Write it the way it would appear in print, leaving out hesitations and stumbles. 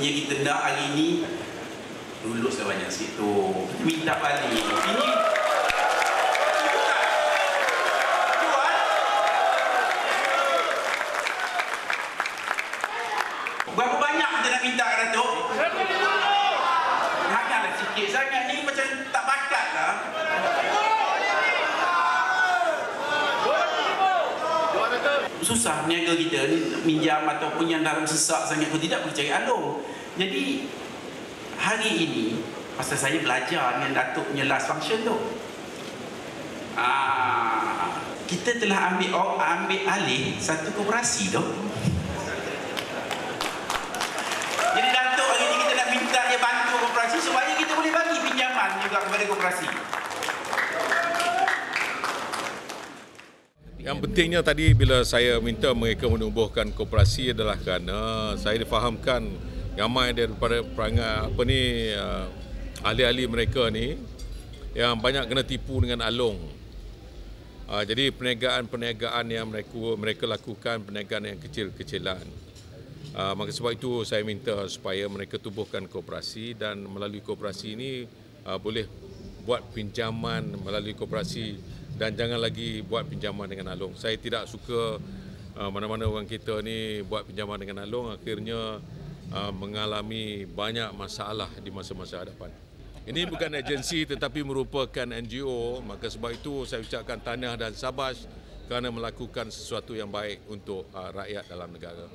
Maksudnya kita nak hari ni lulus dah banyak sikit tu. Kita minta balik. Ini berapa banyak kita nak minta kat Datuk? Janganlah sikit sangat ni, macam tak bakat lah. Susah niaga kita minjam ataupun yang dalam sesak sangat pun tidak pergi cari alung. Jadi hari ini pasal saya belajar dengan Datuk punya last function tu, kita telah ambil alih satu koperasi tu. Jadi Datuk hari ni kita nak minta dia bantu koperasi supaya kita boleh bagi pinjaman juga kepada koperasi. Yang pentingnya tadi bila saya minta mereka menubuhkan koperasi adalah kerana saya difahamkan ramai daripada perangai ahli-ahli mereka ni yang banyak kena tipu dengan alung. Jadi perniagaan yang mereka lakukan perniagaan yang kecil-kecilan. Maka sebab itu saya minta supaya mereka tubuhkan koperasi dan melalui koperasi ini boleh buat pinjaman melalui koperasi dan jangan lagi buat pinjaman dengan alung. Saya tidak suka mana-mana orang kita ni buat pinjaman dengan alung akhirnya mengalami banyak masalah di masa-masa hadapan. Ini bukan agensi tetapi merupakan NGO, maka sebab itu saya ucapkan tahniah dan syabas kerana melakukan sesuatu yang baik untuk rakyat dalam negara.